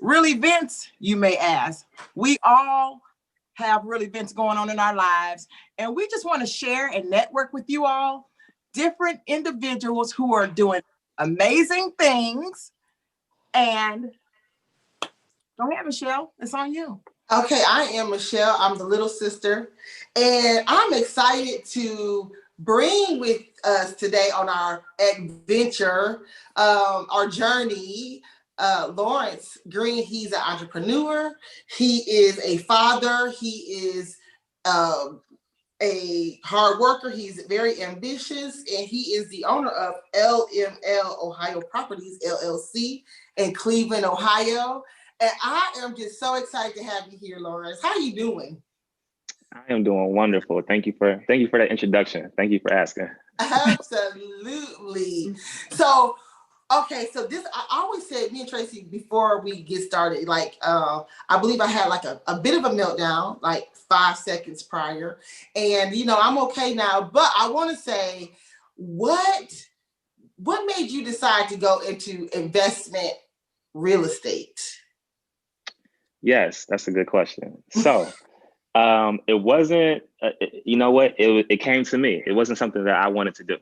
Real events, you may ask. We all have real events going on in our lives, and we just want to share and network with you all, different individuals who are doing amazing things. And go ahead, Michele, it's on you. Okay, I am Michele. I'm the little sister, and I'm excited to bring with us today on our adventure, our journey. Lawrence Green, he's an entrepreneur. He is a father. He is a hard worker. He's very ambitious, and he is the owner of LML Ohio Properties LLC in Cleveland, Ohio. And I am just so excited to have you here, Lawrence. How are you doing? I am doing wonderful. Thank you for that introduction. Thank you for asking. Absolutely. So, okay, so this I always said, me and Tracey, before we get started, like I believe I had like a bit of a meltdown, like 5 seconds prior, and I'm okay now. But I want to say, what made you decide to go into investment real estate? Yes, that's a good question. So, it wasn't. You know what? It came to me. It wasn't something that I wanted to do.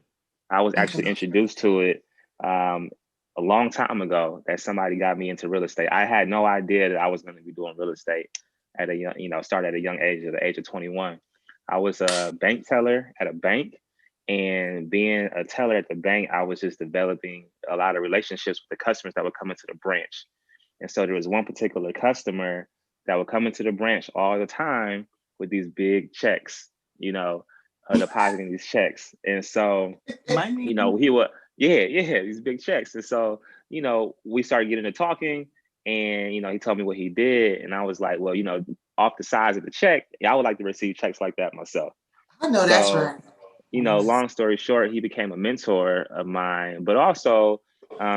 I was actually introduced to it a long time ago. That somebody got me into real estate. I had no idea that I was going to be doing real estate at a young, start at a young age, at the age of 21. I was a bank teller at a bank, and being a teller at the bank, I was just developing a lot of relationships with the customers that would come into the branch. And so there was one particular customer that would come into the branch all the time with these big checks, depositing these checks. And so, he would, these big checks. And so, we started getting to talking, and, he told me what he did. And I was like, well, off the size of the check, I would like to receive checks like that myself. I know that's right. Long story short, he became a mentor of mine, but also,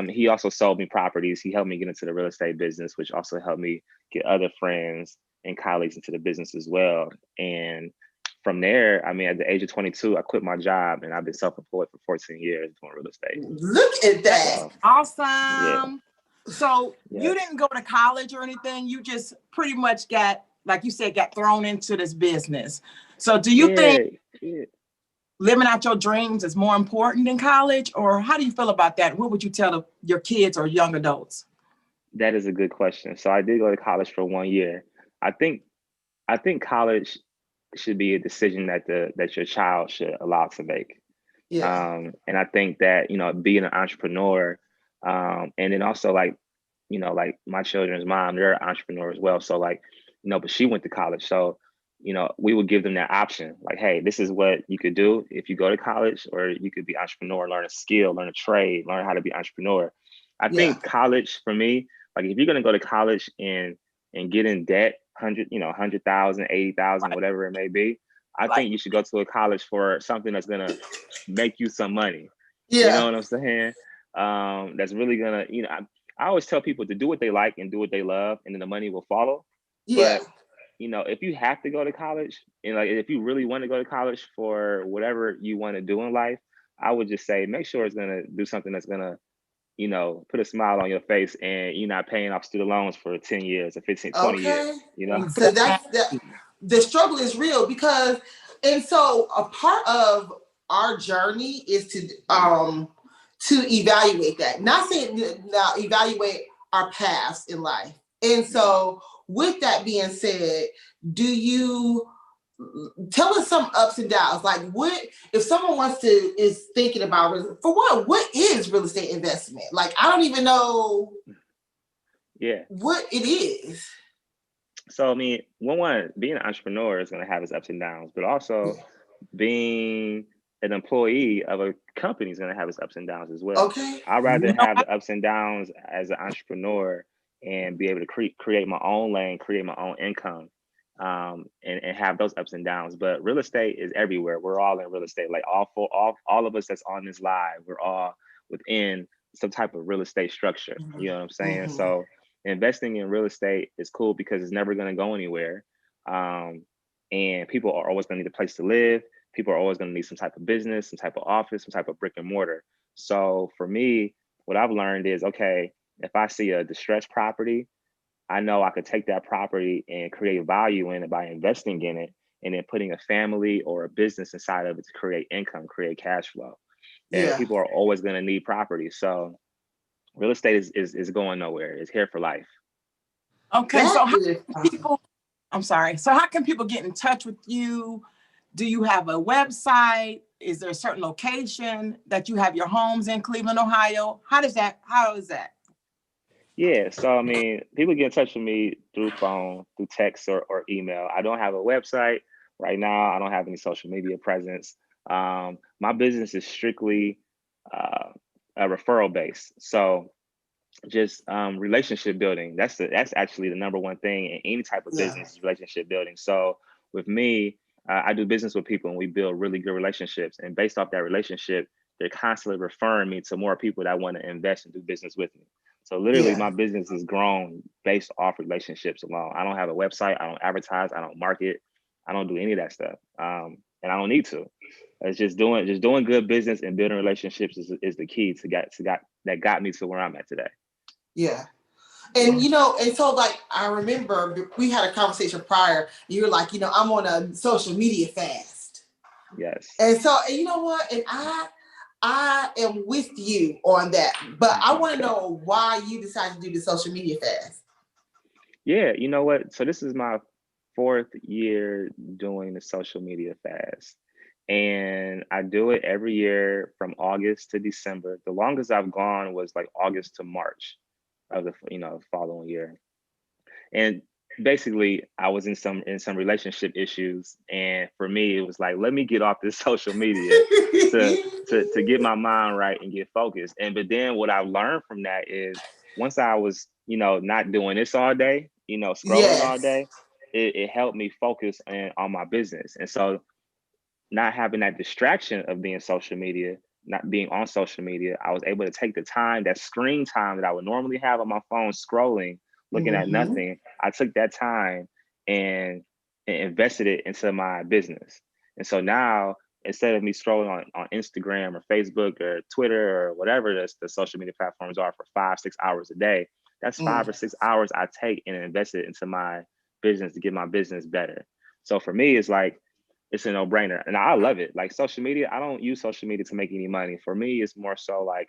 he also sold me properties. He helped me get into the real estate business, which also helped me get other friends and colleagues into the business as well. And from there, at the age of 22, I quit my job, and I've been self-employed for 14 years doing real estate. Look at that. So, awesome. Yeah. So you didn't go to college or anything. You just pretty much got, like you said, got thrown into this business. So do you think living out your dreams is more important than college, or how do you feel about that? What would you tell your kids or young adults? That is a good question. So I did go to college for 1 year. I think college should be a decision that your child should allow to make. Yeah. And I think that, being an entrepreneur, and then also like my children's mom, they're an entrepreneur as well. So but she went to college. So, we would give them that option. Like, hey, this is what you could do if you go to college, or you could be entrepreneur, learn a skill, learn a trade, learn how to be entrepreneur. I think college for me, like if you're going to go to college and get in debt, 100,000, 80,000, whatever it may be, I think you should go to a college for something that's going to make you some money. Yeah. You know what I'm saying? That's really going to, I always tell people to do what they like and do what they love, and then the money will follow. Yeah. But, if you have to go to college, and if you really want to go to college for whatever you want to do in life, I would just say, make sure it's going to do something that's going to, put a smile on your face, and you're not paying off student loans for 10 years or 15, 20 years, So the struggle is real, because, and so a part of our journey is to evaluate that, not saying now evaluate our paths in life. And so with that being said, do you tell us some ups and downs? Like, what if someone is thinking about, for what is real estate investment? Like, I don't even know what it is. So being an entrepreneur is going to have its ups and downs, but also being an employee of a company is going to have its ups and downs as well. Okay. I'd rather have the ups and downs as an entrepreneur and be able to create my own lane, create my own income, and have those ups and downs. But real estate is everywhere. We're all in real estate. Like all of us that's on this live, we're all within some type of real estate structure. You know what I'm saying? Mm-hmm. So investing in real estate is cool because it's never going to go anywhere. And people are always going to need a place to live. People are always going to need some type of business, some type of office, some type of brick and mortar. So for me, what I've learned is, okay, if I see a distressed property, I know I could take that property and create value in it by investing in it and then putting a family or a business inside of it to create income, create cash flow. And Yeah. people are always going to need property. So real estate is going nowhere. It's here for life. Okay, so how can people, I'm sorry. So how can people get in touch with you? Do you have a website? Is there a certain location that you have your homes in Cleveland, Ohio? How is that? Yeah, so I mean, people get in touch with me through phone, through text or email. I don't have a website right now. I don't have any social media presence. My business is strictly a referral base. So just relationship building. That's actually the number one thing in any type of business is relationship building. So with me, I do business with people and we build really good relationships. And based off that relationship, they're constantly referring me to more people that want to invest and do business with me. So literally my business has grown based off relationships alone. I don't have a website. I don't advertise. I don't market. I don't do any of that stuff. And I don't need to. It's just doing good business and building relationships is the key that got me to where I'm at today. Yeah. And and so like I remember we had a conversation prior. You were like, I'm on a social media fast. Yes. And so, and you know what? And I am with you on that. But I want to know why you decided to do the social media fast. Yeah, you know what? So this is my 4th year doing the social media fast. And I do it every year from August to December. The longest I've gone was like August to March of the following year. And basically I was in some relationship issues, and for me it was like, let me get off this social media to get my mind right and get focused. But then what I learned from that is once I was not doing this all day, scrolling all day, it helped me focus on my business. And so not having that distraction of being social media, not being on social media, I was able to take the time, that screen time that I would normally have on my phone scrolling, looking at nothing. I took that time and invested it into my business. And so now, instead of me scrolling on Instagram or Facebook or Twitter or whatever the social media platforms are for 5-6 hours a day, that's 5 or 6 hours I take and invest it into my business to get my business better. So for me, it's like, it's a no-brainer. And I love it. Like social media, I don't use social media to make any money. For me, it's more so like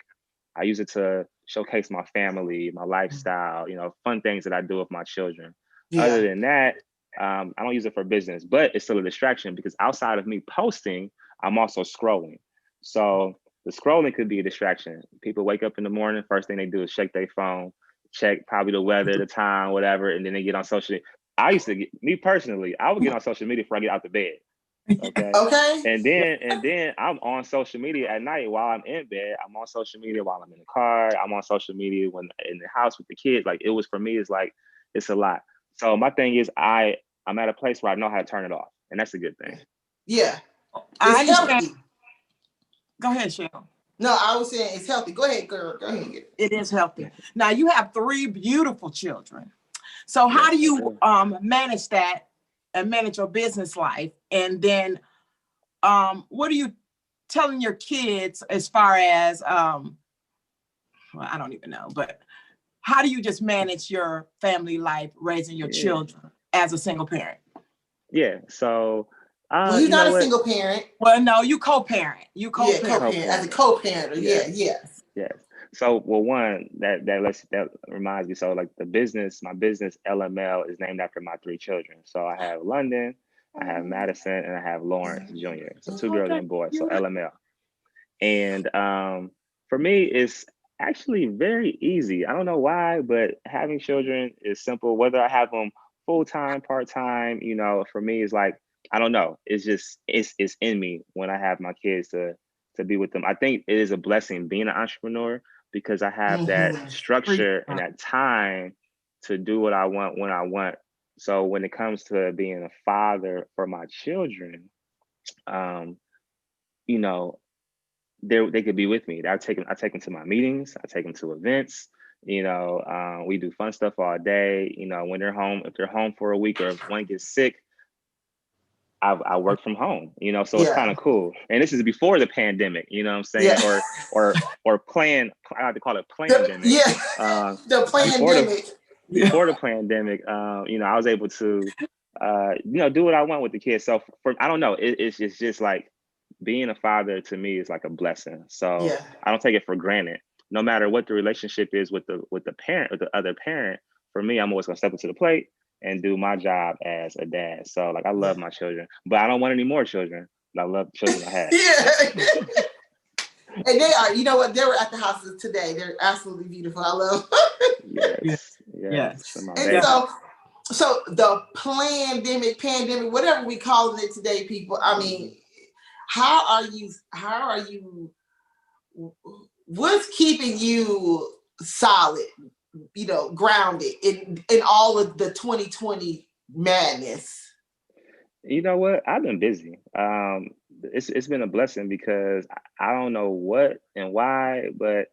I use it to showcase my family, my lifestyle, fun things that I do with my children. Yeah. Other than that, I don't use it for business, but it's still a distraction because outside of me posting, I'm also scrolling. So the scrolling could be a distraction. People wake up in the morning, first thing they do is check their phone, check probably the weather, the time, whatever, and then they get on social media. I would get on social media before I get out the bed. Okay. And then I'm on social media at night while I'm in bed. I'm on social media while I'm in the car. I'm on social media when in the house with the kids. Like it was for me, it's like it's a lot. So my thing is I'm at a place where I know how to turn it off, and that's a good thing. Yeah, I understand. Healthy. Go ahead, Cheryl. No, I was saying it's healthy. Go ahead, girl. Go ahead. It is healthy. Now you have 3 beautiful children. So how do you manage that and manage your business life? And then what are you telling your kids as far as, well, I don't even know, but how do you just manage your family life, raising your children as a single parent? Yeah, so well, he's not a single parent. Well, no, you co-parent. You co-parent. Yeah, co-parent. As a co-parent. Yes. So, well, one that reminds me. So, like my business LML is named after my 3 children. So I have London, I have Madison, and I have Lawrence Jr. So 2 girls and a boy. So LML. And for me, it's actually very easy. I don't know why, but having children is simple. Whether I have them full-time, part-time, for me, it's like, I don't know. It's just, it's in me when I have my kids to be with them. I think it is a blessing being an entrepreneur because I have that structure and that time to do what I want when I want. So when it comes to being a father for my children, they could be with me. I take them to my meetings. I take them to events. We do fun stuff all day. When they're home, if they're home for a week or if one gets sick, I work from home, so it's kind of cool. And this is before the pandemic, you know what I'm saying? Yeah. Or plan, I like to call it pandemic. The pandemic. before the pandemic, I was able to, do what I want with the kids. So I don't know, it's just like being a father to me is like a blessing. So I don't take it for granted. No matter what the relationship is with the parent or the other parent, for me, I'm always gonna step up to the plate and do my job as a dad. So like I love my children, but I don't want any more children. But I love the children I have. Yeah. And they are, you know what? They were at the houses today. They're absolutely beautiful. I love. Yes. And so the pandemic, whatever we calling it today, people. I mean, how are you? What's keeping you solid? Grounded in all of the 2020 madness. You know what? I've been busy. It's been a blessing because I don't know what and why, but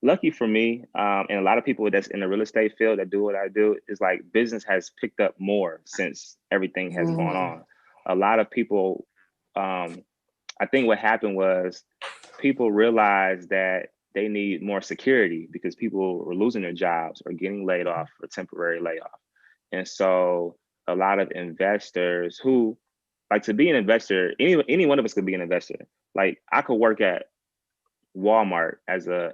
lucky for me, and a lot of people that's in the real estate field that do what I do, is like business has picked up more since everything has gone on. A lot of people, I think what happened was people realized that they need more security because people were losing their jobs or getting laid off or temporary layoff. And so a lot of investors who like to be an investor, any one of us could be an investor. Like I could work at Walmart as a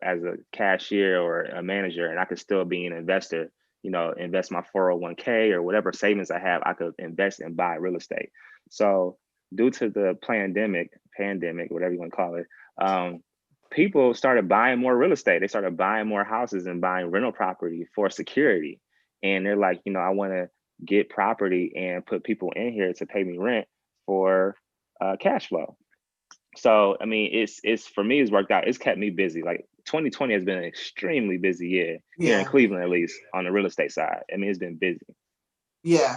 cashier or a manager, and I could still be an investor, invest my 401k or whatever savings I have, I could invest and buy real estate. So due to the pandemic, whatever you want to call it, people started buying more real estate. They started buying more houses and buying rental property for security. And they're like, I want to get property and put people in here to pay me rent for cash flow. So, I mean, it's for me, it's worked out. It's kept me busy. Like 2020 has been an extremely busy year here in Cleveland, at least on the real estate side. I mean, it's been busy. Yeah,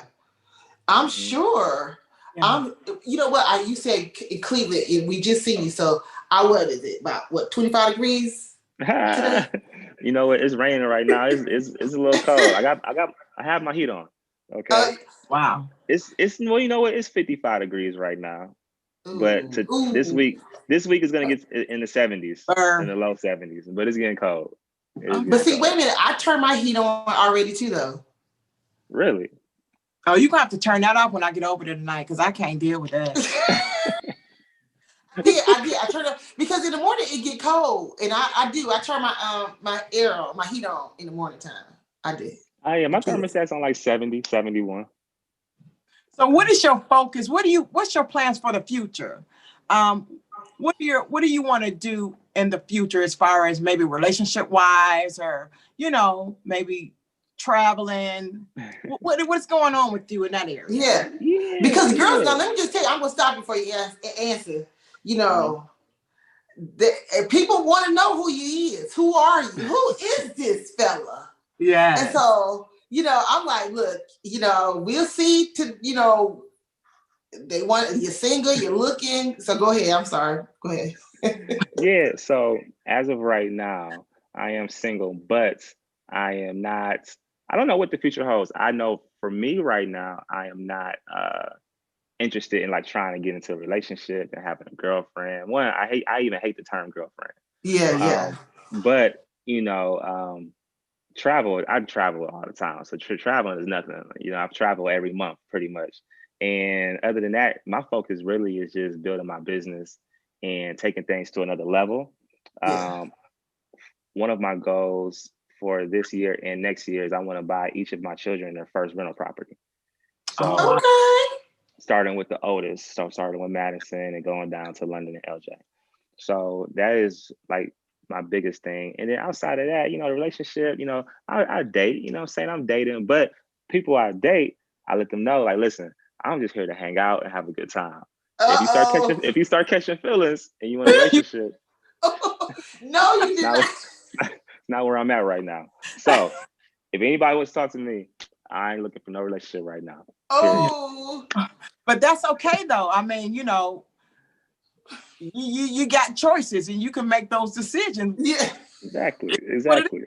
I'm sure. You know what? You said in Cleveland, and we just seen you. So, what is it? About 25 degrees? You know what? It's raining right now. It's a little cold. I have my heat on. Okay. Wow. It's well, you know what? It's 55 degrees right now. But this week is gonna get in the 70s, in the low 70s, but it's getting cold. But see, wait a minute, I turned my heat on already too, though. Really? Oh, you're gonna have to turn that off when I get over there tonight, because I can't deal with that. I did. I turned it because in the morning it get cold, and I turn my heat on in the morning time. I did. My thermostat's on like 70, 71. So what is your focus? What's your plans for the future? What do you want to do in the future as far as maybe relationship wise, or, maybe traveling? What's going on with you in that area? Yeah. Because girls, now let me just tell you, I'm going to stop before you answer. People want to know who you is. Who are you? Who is this fella? Yeah. And so, I'm like, look, we'll see they want, you're single, you're looking. So go ahead. I'm sorry. Go ahead. Yeah. So as of right now, I am single, but I am not, I don't know what the future holds. I know for me right now, I am not interested in like trying to get into a relationship and having a girlfriend. One, I even hate the term girlfriend. Yeah. But, I travel all the time. So traveling is nothing. I've traveled every month pretty much. And other than that, my focus really is just building my business and taking things to another level. One of my goals for this year and next year is I want to buy each of my children their first rental property. So starting with the oldest, so starting with Madison and going down to London and LJ. So that is like my biggest thing. And then outside of that, relationship, I date, saying I'm dating, but people I date, I let them know, like, listen, I'm just here to hang out and have a good time. If you start catching feelings and you want a relationship, no, you did not. Not where I'm at right now. So if anybody wants to talk to me, I ain't looking for no relationship right now. But that's okay though. I mean, you got choices and you can make those decisions. Yeah. Exactly.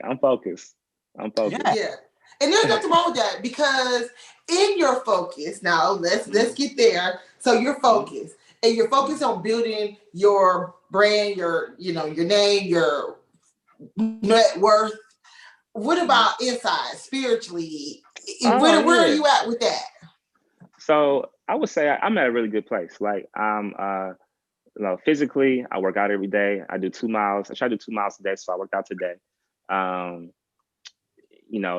I'm focused. Yeah. And there's nothing wrong with that, because in your focus, now let's get there. So you're focused, and you're focused on building your brand, your name, your net worth. what about inside, spiritually? Oh, Where are you at with that? So I would say I'm at a really good place. Like I'm, physically, I work out every day. I do 2 miles. I try to do 2 miles a day, so I worked out today.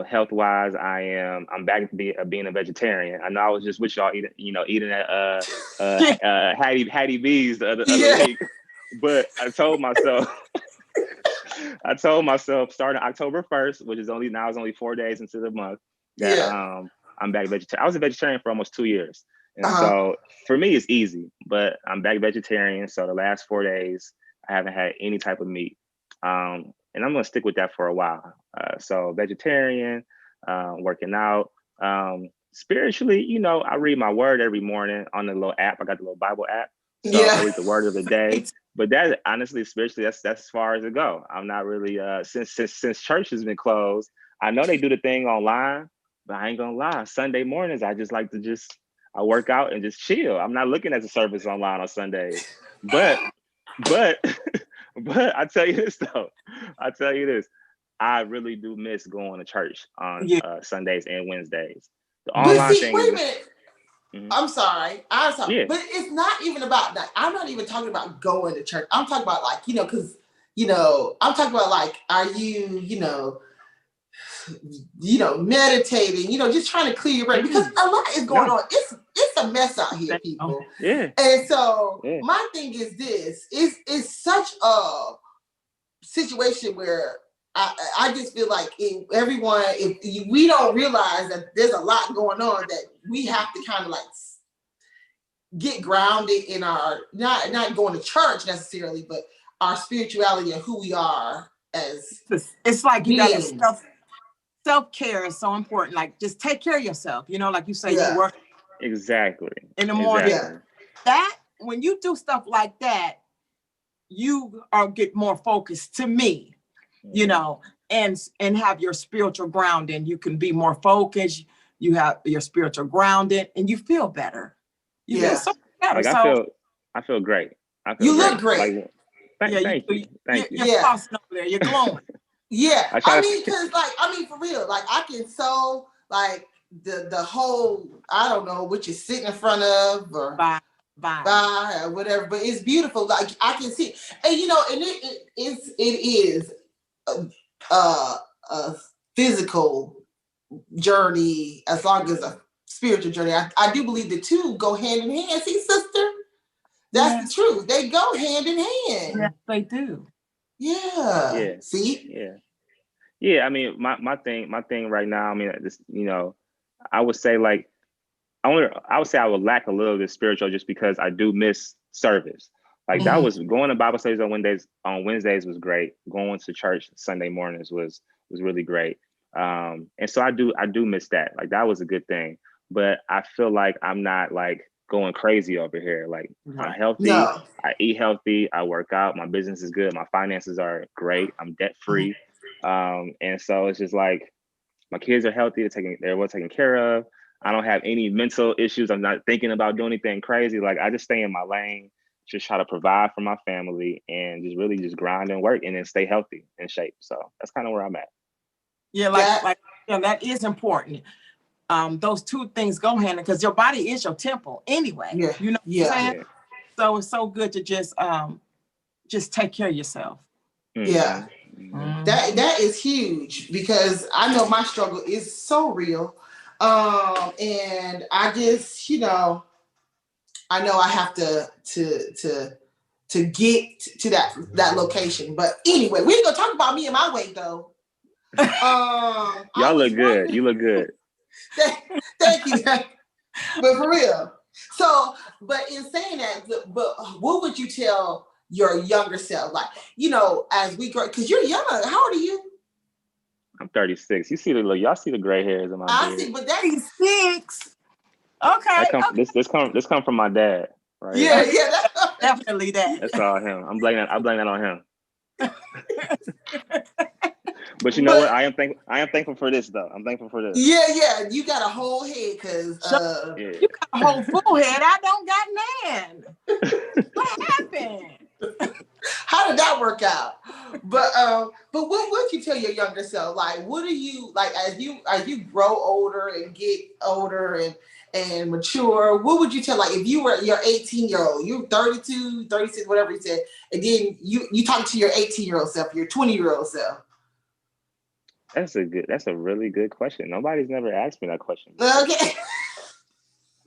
Health wise, I'm back to being a vegetarian. I know I was just with y'all eating at Hattie B's the other week, but I told myself starting October 1st, which is only 4 days into the month, that I'm back vegetarian. I was a vegetarian for almost 2 years. And so for me, it's easy, but I'm back vegetarian. So the last 4 days, I haven't had any type of meat. And I'm going to stick with that for a while. So vegetarian, working out. Spiritually, I read my word every morning on the little app. I got the little Bible app. So I read the word of the day. But that, honestly, spiritually, that's as far as it go. I'm not really, since church has been closed, I know they do the thing online, but I ain't going to lie. Sunday mornings, I just like to I work out and just chill. I'm not looking at the service online on Sundays. But I tell you this though. I really do miss going to church on Sundays and Wednesdays. The online thing. Wait a minute. I'm sorry. Yeah. But it's not even about that. I'm not even talking about going to church. I'm talking about because I'm talking about are you, meditating, just trying to clear your brain, because a lot is going on. It's a mess out here, people. Yeah. And so my thing is this: it's such a situation where I just feel like if we don't realize that there's a lot going on, that we have to kind of get grounded in our not going to church necessarily, but our spirituality and who we are as. It's like you got self-care is so important. Like, just take care of yourself. Like you say, you work exactly in the morning. Exactly. That when you do stuff like that, you get more focused, to me, and have your spiritual grounding. You can be more focused. You have your spiritual grounding, and you feel better. You feel so better. I feel great. You look great. Thank you. You're tossing over there. You're glowing. For real, I can the whole, I don't know what you're sitting in front of or bye or whatever, but it's beautiful. I can see, and it is a physical journey as long as a spiritual journey. I do believe the two go hand in hand. See, sister, that's the truth. They go hand in hand. Yes, they do. Yeah. See? Yeah. I mean, my thing right now, I mean, this, I would say I would say I would lack a little bit spiritual just because I do miss service. That was going to Bible studies on Wednesdays was great. Going to church Sunday mornings was really great. And so I do miss that. That was a good thing. But I feel like I'm not going crazy over here. I'm healthy. No. I eat healthy. I work out. My business is good. My finances are great. I'm debt free. And so it's just my kids are healthy. They're well taken care of. I don't have any mental issues. I'm not thinking about doing anything crazy. I just stay in my lane, just try to provide for my family and just really just grind and work and then stay healthy and shape. So that's kind of where I'm at. Yeah, that is important. Those two things go hand in, because your body is your temple anyway. Yeah. You know what I'm saying? So it's so good to just take care of yourself. Yeah. Mm-hmm. That is huge, because I know my struggle is so real. And I just, I know I have to get to that location. But anyway, we ain't gonna talk about me and my weight though. Y'all look good. You look good. Thank you. But for real. So, but in saying that, but what would you tell your younger self? As we grow, because you're young. How old are you? I'm 36. Y'all see the gray hairs in my beard. I see, but that is 6. Okay. This come from my dad, right? Yeah, that's definitely that. That's all him. I'm blaming that on him. But you know what? I am thankful for this though. I'm thankful for this. Yeah. You got a whole head, because you got a whole full head. I don't got none. What happened? How did that work out? But what would you tell your younger self? Like, what are you like as you grow older and get older and mature? What would you tell, like, if you were your 18-year-old, you're 32, 36, whatever you said, and then you talk to your 18-year-old self, your 20-year-old self? That's a really good question. Nobody's never asked me that question before. Okay.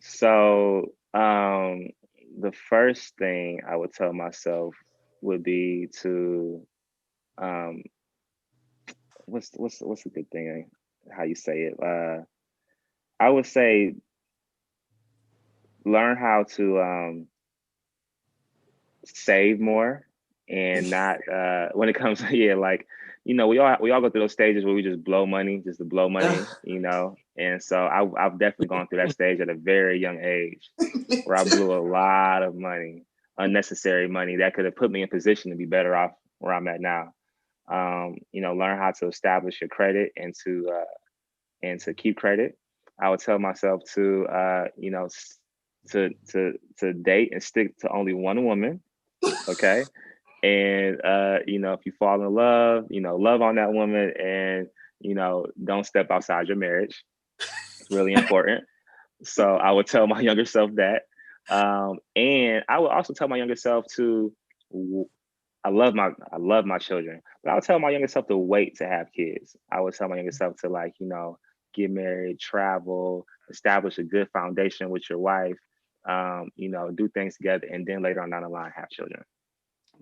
So, the first thing I would tell myself would be to, um, what's a good thing? How you say it? I would say learn how to save more and not when it comes to like we all go through those stages where we just blow money just to blow money, and so I've definitely gone through that stage at a very young age where I blew a lot of money, unnecessary money that could have put me in position to be better off where I'm at now. Learn how to establish your credit and to keep credit. I would tell myself to to date and stick to only one woman. Okay. And if you fall in love, love on that woman, and don't step outside your marriage. It's really important. So I would tell my younger self that. And I would also tell my younger self to I love my children, but I would tell my younger self to wait to have kids. I would tell my younger self to get married, travel, establish a good foundation with your wife, do things together, and then later on down the line have children.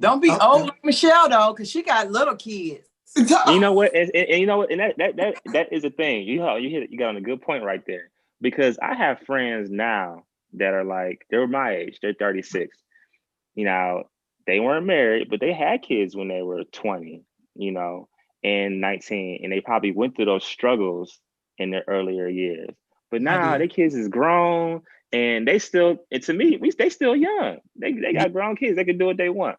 Don't be old like Michele though, because she got little kids. You know what? And you know what? And that is a thing. You got on a good point right there. Because I have friends now that are like, they're my age, they're 36. They weren't married, but they had kids when they were 20, and 19. And they probably went through those struggles in their earlier years. But now their kids is grown and they still, and to me, they still young. They got grown kids, they can do what they want.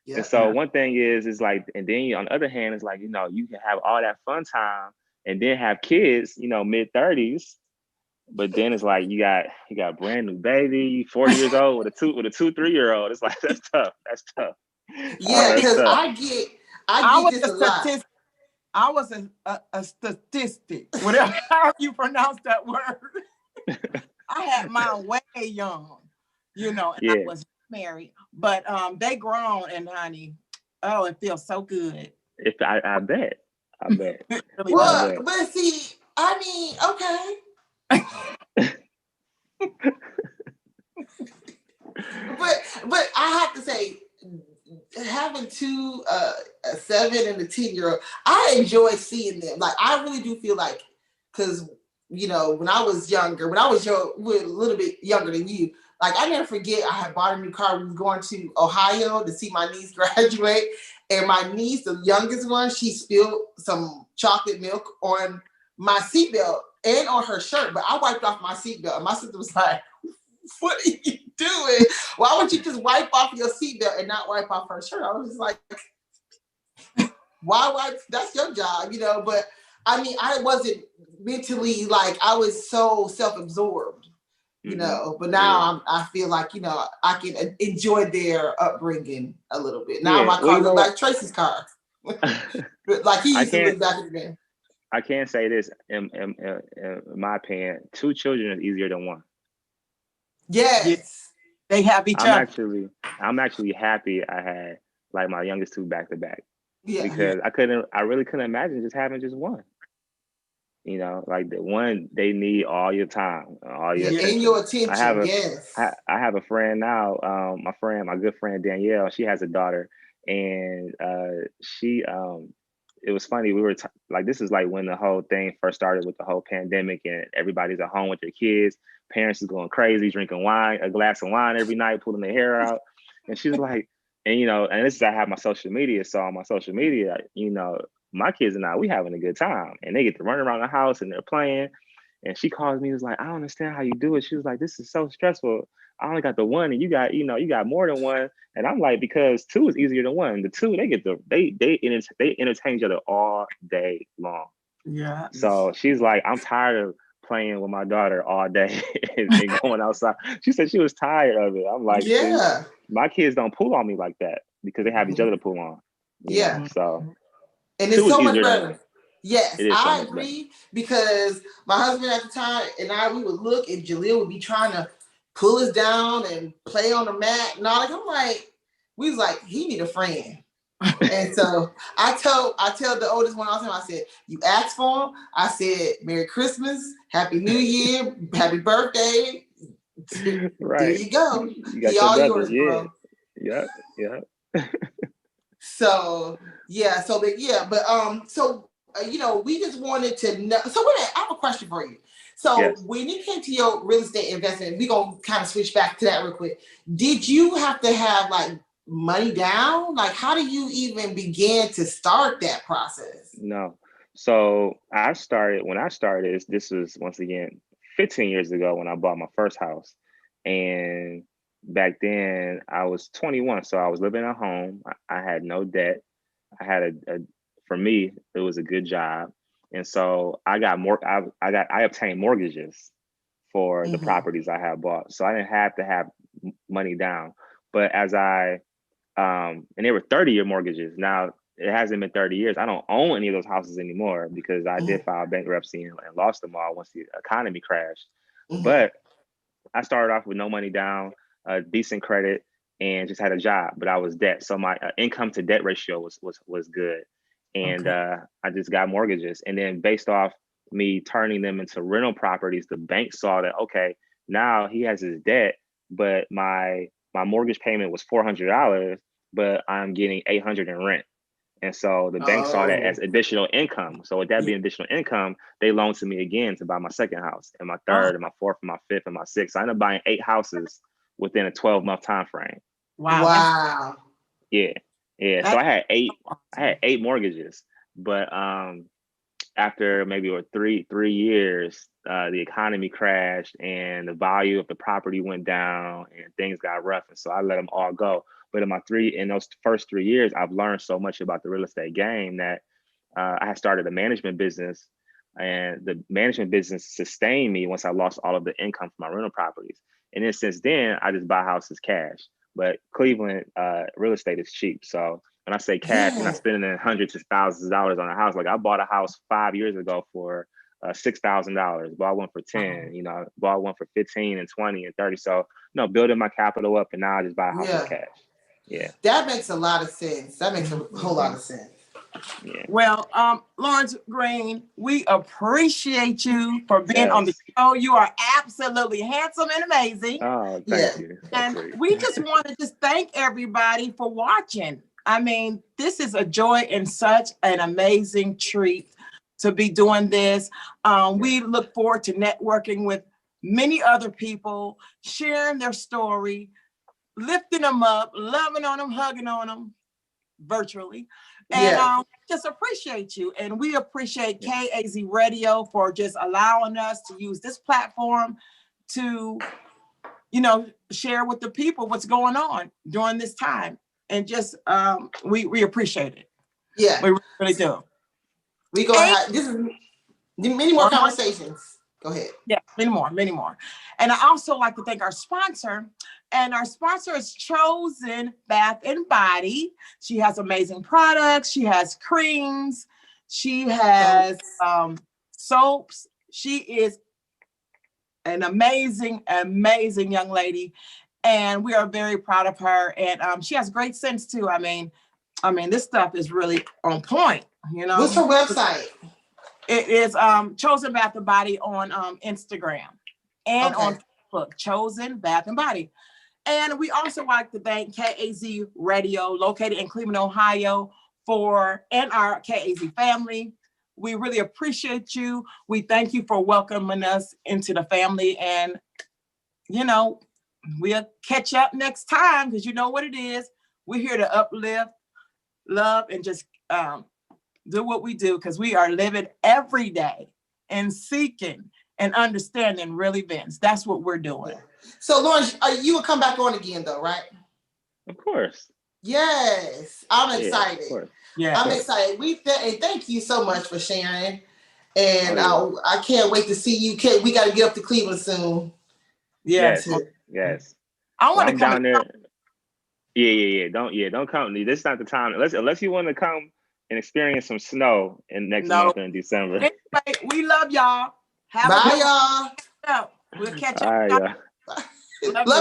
Yeah. And so one thing is like, and then on the other hand, it's like, you can have all that fun time and then have kids, mid-30s. But then it's like you got brand new baby, 40 years old with a 3-year-old. It's like that's tough. That's tough. Yeah, because I get this a lot. I was a statistic, whatever how you pronounce that word. I had mine way young, and I was married, but they grown, and honey, oh, it feels so good. I bet. Well, but see, I mean, okay. but I have to say, having two a 7 and a 10-year-old, I enjoy seeing them. Like, I really do feel like, because when I was younger, we're a little bit younger than you. Like, I never forget, I had bought a new car. We were going to Ohio to see my niece graduate, and my niece, the youngest one, she spilled some chocolate milk on my seatbelt and on her shirt, but I wiped off my seatbelt, and my sister was like, "What are you doing? Why would you just wipe off your seatbelt and not wipe off her shirt?" I was just like, "Why wipe? That's your job, But I mean, I wasn't mentally, like, I was so self-absorbed, But now I feel like I can enjoy their upbringing a little bit. Now my car looks like Tracey's car, like he used to look back in the day. I can't say this in my opinion. 2 children is easier than 1. Yes. They have each other. I'm actually happy I had like my youngest 2 back to back. Yeah. Because I really couldn't imagine just having just 1. Like the one, they need all your time, all your attention. And your attention. I have a friend now, my good friend Danielle. She has a daughter, and she it was funny. We were like, this is like when the whole thing first started with the whole pandemic, and everybody's at home with their kids. Parents is going crazy, drinking wine, a glass of wine every night, pulling their hair out. And she's like, and and this is, I have my social media. So on my social media, my kids and I, we having a good time, and they get to run around the house and they're playing. And she calls me, was like, "I don't understand how you do it." She was like, "This is so stressful. I only got the 1, and you got more than 1." And I'm like, because 2 is easier than 1. The 2, they entertain each other all day long. Yeah. So she's like, "I'm tired of playing with my daughter all day and going outside." She said she was tired of it. I'm like, yeah, my kids don't pull on me like that. because they have each other to pull on. Yeah. So and it's so much easier better. Yes, I so agree, because my husband at the time and we would look, and Jaleel would be trying to pull us down and play on the mat and all. Like, I'm like, we was like, he need a friend. And so I tell the oldest one all the time, I said, you asked for him. I said, Merry Christmas, Happy New Year, Happy Birthday. Right. There you go. You got He your all brother. yours, bro. Yeah. So yeah, so we just wanted to know. So wait, I have a question for you. So when it came to your real estate investment, we're gonna kind of switch back to that real quick. Did you have to have like money down? Like, how do you even begin to start that process? No. So when I started, this was once again 15 years ago when I bought my first house. And back then I was 21. So I was living at home. I had no debt. I had for me, it was a good job. And so I obtained mortgages for the properties I had bought. So I didn't have to have money down. But and they were 30-year mortgages. Now, it hasn't been 30 years. I don't own any of those houses anymore because I did file bankruptcy and lost them all once the economy crashed. But I started off with no money down, decent credit, and just had a job, but I was debt. So my income to debt ratio was good. And I just got mortgages. And then based off me turning them into rental properties, the bank saw that, okay, now he has his debt, but my mortgage payment was $400, but I'm getting $800 in rent. And so the bank saw that as additional income. So with that being additional income, they loaned to me again to buy my second house and my third and my fourth and my fifth and my sixth. So I ended up buying 8 houses within a 12-month time frame. Wow. Yeah. So I had eight mortgages, but after maybe 3 years, the economy crashed and the value of the property went down and things got rough. And so I let them all go. But in those first 3 years, I've learned so much about the real estate game that I had started a management business, and the management business sustained me once I lost all of the income from my rental properties. And then since then, I just buy houses cash. But Cleveland real estate is cheap. So when I say cash, you're not spending hundreds of thousands of dollars on a house. Like I bought a house 5 years ago for $6,000, bought one for 10, bought one for 15 and 20 and 30. So, building my capital up, and now I just buy houses cash. Yeah. That makes a lot of sense. That makes a whole lot of sense. Yeah. Well, Lawrence Green, we appreciate you for being on the show. You are absolutely handsome and amazing. Oh, thank you. And we just want to just thank everybody for watching. I mean, this is a joy and such an amazing treat to be doing this. We look forward to networking with many other people, sharing their story, lifting them up, loving on them, hugging on them virtually. And just appreciate you. And we appreciate KAZ Radio for just allowing us to use this platform to, share with the people what's going on during this time. And just, we appreciate it. Yeah. We really do. We go ahead. This is many more conversations. Go ahead. Yeah, many more. And I also like to thank our sponsor. And our sponsor is Chosen Bath and Body. She has amazing products. She has creams. She has soaps. She is an amazing young lady. And we are very proud of her. And she has great sense too. I mean, this stuff is really on point, What's her website? It is Chosen Bath and Body on Instagram and on Facebook, Chosen Bath and Body. And we also like to thank KAZ Radio, located in Cleveland, Ohio, and our KAZ family. We really appreciate you. We thank you for welcoming us into the family. And, we'll catch up next time, because you know what it is. We're here to uplift, love, and just do what we do, because we are living every day and seeking and understanding real events. That's what we're doing. So, Lawrence, you will come back on again, though, right? Of course. Yes, I'm excited. Yeah, I'm excited. And thank you so much for sharing. And I can't wait to see you. We got to get up to Cleveland soon. Yes. I want to come down there. Don't come. This is not the time. Unless you want to come and experience some snow in next month in December. Anyway, we love y'all. Bye, y'all. We'll catch All right, up. y'all. Love you.